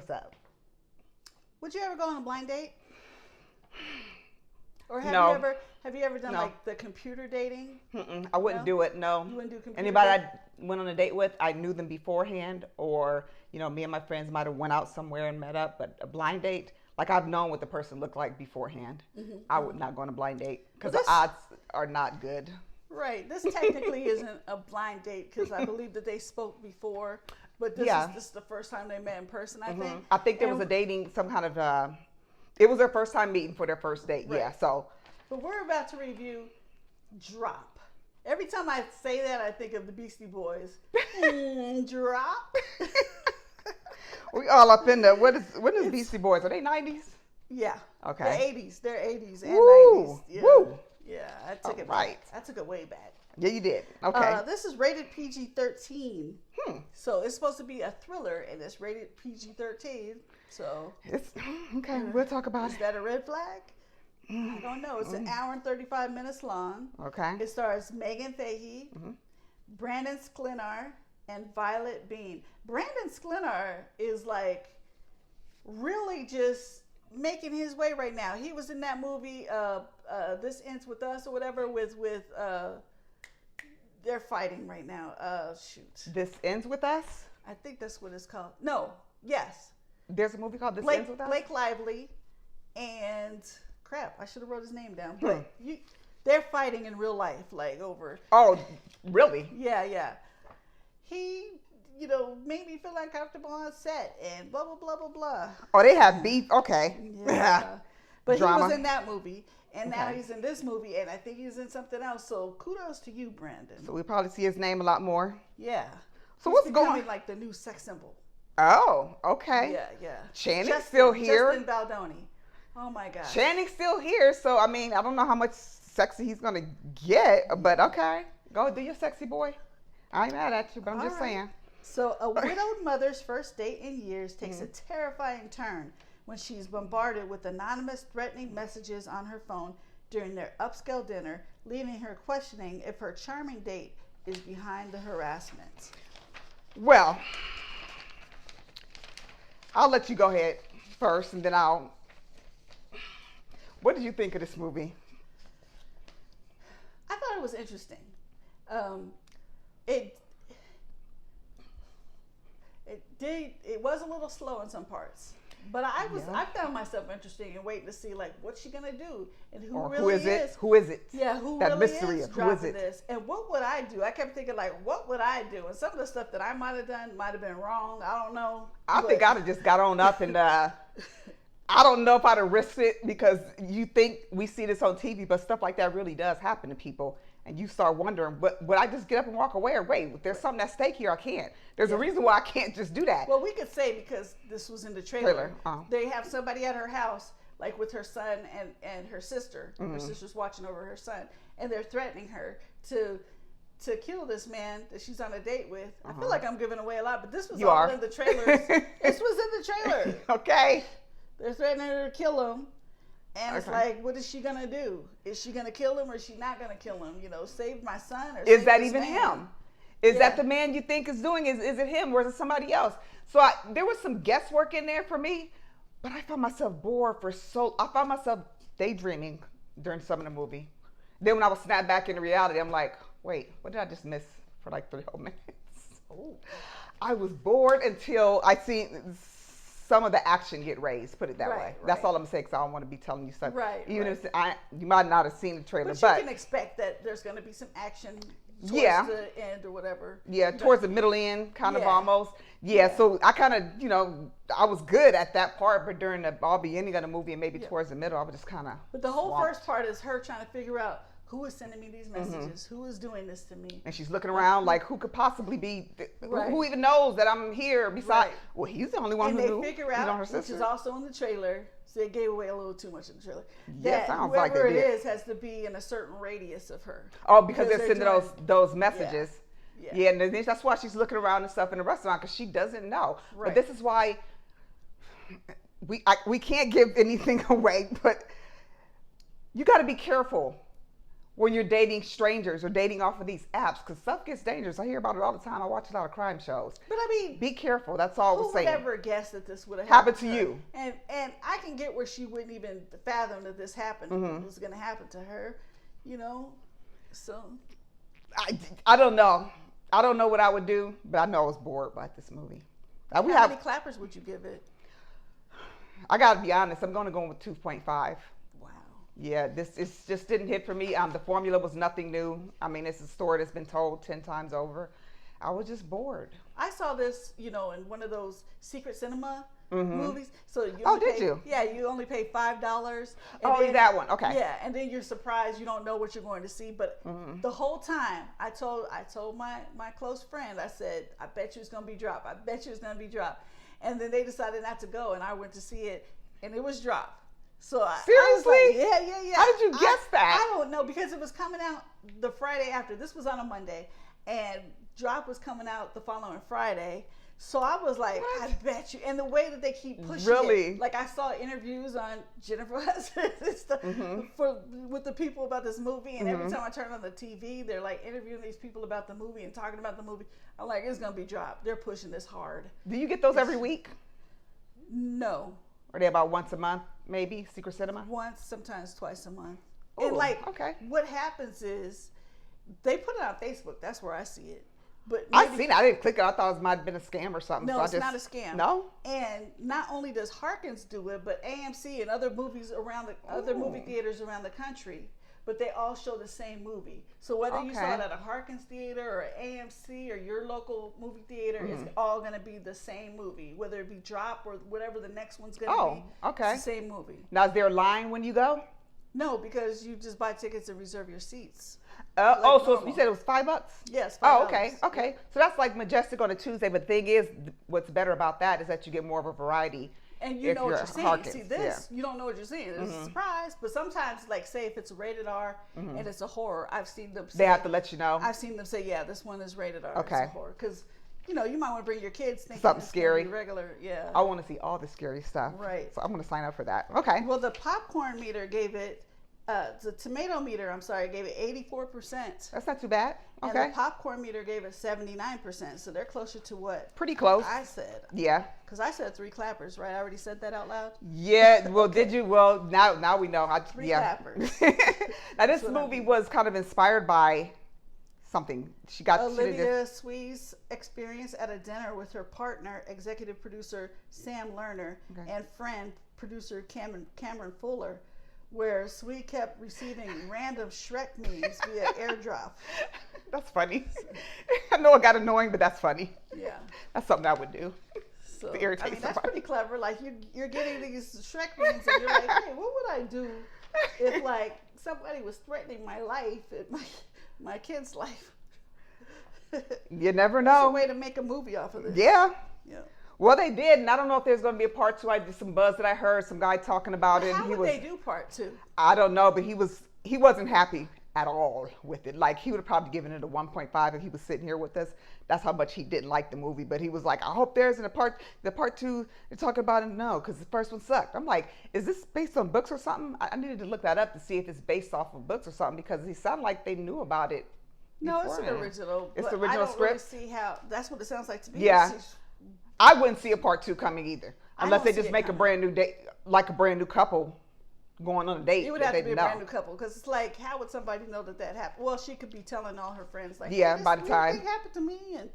What's up? Would you ever go on a blind date? Or No. have you ever done No. like the computer dating? I wouldn't No? do it. No. You wouldn't do computer Anybody dating? I went on a date with, I knew them beforehand, or me and my friends might have went out somewhere and met up. But a blind date, like I've known what the person looked like beforehand. I would not go on a blind date because the odds are not good. Right. This technically isn't a blind date because I believe that they spoke before, but this is the first time they met in person. I think. I think there was a dating, some kind of. It was their first time meeting for their first date. Right. Yeah. So. But we're about to review Drop. Every time I say that, I think of the Beastie Boys. Drop. We all up in the what is Beastie Boys? Are they 90s? Yeah. Okay. They're 80s and Woo, 90s. Yeah. woo. Yeah, I took it right. back. I took it way back. Yeah, you did. Okay. This is rated PG-13. So it's supposed to be a thriller, and it's rated PG-13. So It's okay. We'll talk about is it. that a red flag? I don't know. It's an hour and 35 minutes long. Okay. It stars Megan Fahey, Brandon Sklenar, and Violet Bean. Brandon Sklenar is like really just making his way right now. He was in that movie This Ends With Us or whatever with they're fighting right now. Shoot. This Ends With Us? I think that's what it's called. No. Yes. There's a movie called This Ends With Us? Blake Lively and crap, I should have wrote his name down. But they're fighting in real life, like over. Oh, really? Yeah. He, made me feel uncomfortable on set and blah blah blah blah blah. Oh, they have beef. Okay. Yeah. But Drama. he was in that movie, and now Okay. he's in this movie, and I think he's in something else. So kudos to you, Brandon. So we probably see his name a lot more. Yeah. So He's what's becoming going? like the new sex symbol. Oh, okay. Yeah. Channing's still here. Justin Baldoni. Oh my God. Channing's still here. So I mean, I don't know how much sexy he's gonna get, but okay, go do your sexy boy. I ain't mad at you, but I'm just saying. So a widowed mother's first date in years takes a terrifying turn when she's bombarded with anonymous threatening messages on her phone during their upscale dinner, leaving her questioning if her charming date is behind the harassment. Well, I'll let you go ahead first, and then I'll. What did you think of this movie? I thought it was interesting. It was a little slow in some parts, but I found myself interested in waiting to see like what's she gonna do and who really is it? is. Who is it? Yeah, who that really mystery is of who is dropping it? this, and what would I do? I kept thinking like, what would I do? And some of the stuff that I might have done might have been wrong. I don't know. I think I'd have just got on up and I don't know if I'd have risked it because you think we see this on TV, but stuff like that really does happen to people. And you start wondering, but would I just get up and walk away? Or wait, there's something at stake here. I can't. There's a reason why I can't just do that. Well, we could say because this was in the trailer. They have somebody at her house, like with her son and her sister. Her sister's watching over her son, and they're threatening her to kill this man that she's on a date with. I feel like I'm giving away a lot, but this was all in the trailers. This was in the trailer. Okay. They're threatening her to kill him. And it's like, what is she going to do? Is she going to kill him or is she not going to kill him? Save my son? Or is that even him? Is that the man you think is doing? Is it him or is it somebody else? So there was some guesswork in there for me, but I found myself bored I found myself daydreaming during some of the movie. Then when I was snapped back into reality, I'm like, wait, what did I just miss for like 3 whole minutes? Oh. I was bored until I seen some of the action get raised, put it that way. Right. That's all I'm saying, because I don't want to be telling you stuff. Right. Even if you might not have seen the trailer, but you can expect that there's going to be some action towards the end or whatever. Yeah, towards the middle end, kind of almost. Yeah, so I kind of, I was good at that part, but during the all beginning of the movie and maybe towards the middle, I was just kind of But the whole first part is her trying to figure out who is sending me these messages, who is doing this to me. And she's looking around like, who could possibly be, who even knows that I'm here besides, well, he's the only one who knew. And they figure out, which is also in the trailer, so they gave away a little too much in the trailer, that sounds like whoever they it did. is has to be in a certain radius of her. Oh, because they're sending those messages. Yeah, and then that's why she's looking around and stuff in the restaurant, because she doesn't know. Right. But this is why we can't give anything away, but you got to be careful when you're dating strangers or dating off of these apps, because stuff gets dangerous. I hear about it all the time. I watch a lot of crime shows. But I mean, be careful. That's all we're saying. Who would ever guess that this would have happened to you? And I can get where she wouldn't even fathom that this happened. It was going to happen to her, you know. So I don't know. I don't know what I would do, but I know I was bored by this movie. How many clappers would you give it? I got to be honest. I'm going to go with 2.5. Yeah, this just didn't hit for me. The formula was nothing new. I mean, it's a story that's been told 10 times over. I was just bored. I saw this, you know, in one of those secret cinema movies. So did you? Yeah, you only pay $5. That one. Okay. Yeah, and then you're surprised you don't know what you're going to see. But the whole time, I told my close friend, I said, I bet you it's going to be dropped. I bet you it's going to be dropped. And then they decided not to go, and I went to see it, and it was dropped. So seriously? I was like, yeah. How did you guess that? I don't know, because it was coming out the Friday after. This was on a Monday, and Drop was coming out the following Friday. So I was like, what? I bet you. And the way that they keep pushing it, like I saw interviews on Jennifer Hudson and stuff with the people about this movie, and every time I turn on the TV, they're like interviewing these people about the movie and talking about the movie. I'm like, it's gonna be dropped. They're pushing this hard. Do you get those every week? No. Are they about once a month, maybe, Secret Cinema? Once, sometimes twice a month. Ooh, and like, what happens is they put it on Facebook. That's where I see it. But I seen it. I didn't click it. I thought it might have been a scam or something. No, it's not a scam. No. And not only does Harkins do it, but AMC and other movies around other movie theaters around the country. But they all show the same movie. So whether you saw it at a Harkins theater or AMC or your local movie theater, it's all going to be the same movie. Whether it be Drop or whatever the next one's going to be. It's the same movie. Now, is there a line when you go? No, because you just buy tickets and reserve your seats. So you said it was $5? Yes, $5. Oh, okay. So that's like Majestic on a Tuesday. But the thing is, what's better about that is that you get more of a variety. And you know what you're seeing. Harkins. See, this, you don't know what you're seeing. It's a surprise. But sometimes, like, say if it's rated R and it's a horror, I've seen them say. They have to let you know. I've seen them say, yeah, this one is rated R. It's a horror. Because, you know, you might want to bring your kids thinking something scary. Regular, yeah. I want to see all the scary stuff. Right. So I'm going to sign up for that. Okay. Well, the popcorn meter gave it, the tomato meter, gave it 84%. That's not too bad. Okay. And the popcorn meter gave it 79%. So they're closer to what? Pretty close. I said. Yeah. Because I said 3 clappers, right? I already said that out loud. Yeah. Well, did you? Well, now we know. 3 clappers. Now this movie was kind of inspired by something. Olivia Swee's experience at a dinner with her partner, executive producer Sam Lerner, and friend producer Cameron Fuller, where Sweet kept receiving random Shrek memes via airdrop. That's funny. I know it got annoying, but that's funny. Yeah. That's something I would do. So, that's pretty clever. Like, you're getting these Shrek memes, and you're like, hey, what would I do if, like, somebody was threatening my life, my kid's life? You never know. That's a way to make a movie off of this. Yeah. Well, they did, and I don't know if there's going to be a part 2. I did some buzz that I heard, some guy talking about it. How would they do part 2? I don't know, but he wasn't happy at all with it. Like, he would have probably given it a 1.5 if he was sitting here with us. That's how much he didn't like the movie. But he was like, I hope there's the part 2 they're talking about it. No, because the first one sucked. I'm like, is this based on books or something? I needed to look that up to see if it's based off of books or something, because he sounded like they knew about it. No, it's an original. It's the original script. I don't really see how. That's what it sounds like to me. Yeah. I wouldn't see a part 2 coming either, unless they just make a brand new date, like a brand new couple going on a date. It would have to be a brand new couple, because it's like, how would somebody know that happened? Well, she could be telling all her friends, like, yeah, hey, by the time thing happened to me, and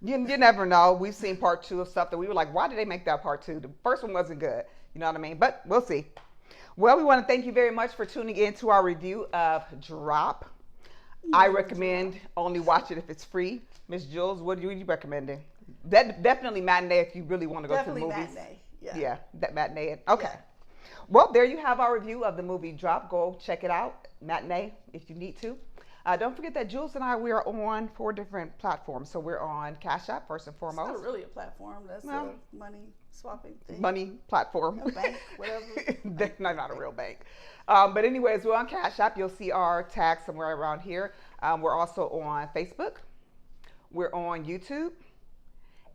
you never know. We've seen part 2 of stuff that we were like, why did they make that part 2? The first one wasn't good, you know what I mean? But we'll see. Well, we want to thank you very much for tuning in to our review of Drop. I recommend only watch it if it's free. Miss Jules, what are you recommending? Definitely matinee if you really want to go to the movies. Matinee. Yeah, that matinee. Okay. Yeah. Well, there you have our review of the movie Drop. Go check it out. Matinee if you need to. Don't forget that Jules and we are on 4 different platforms. So we're on Cash App first and foremost. It's not really a platform. That's a money swapping thing. Money platform. A bank, whatever. Not a real bank. But anyways, we're on Cash App. You'll see our tag somewhere around here. We're also on Facebook. We're on YouTube.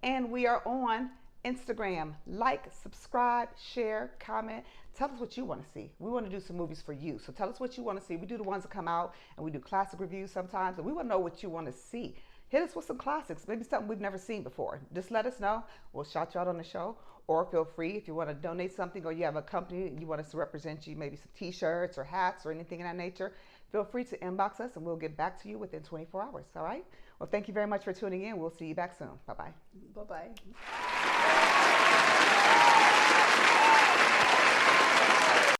And we are on Instagram. Like, subscribe, share, comment. Tell us what you want to see. We want to do some movies for you. So tell us what you want to see. We do the ones that come out, and we do classic reviews sometimes, and we want to know what you want to see. Hit us with some classics, maybe something we've never seen before. Just let us know. We'll shout you out on the show. Or feel free, if you want to donate something, or you have a company and you want us to represent you, maybe some t-shirts or hats or anything of that nature, feel free to inbox us and we'll get back to you within 24 hours. All right? Well, thank you very much for tuning in. We'll see you back soon. Bye-bye. Bye-bye.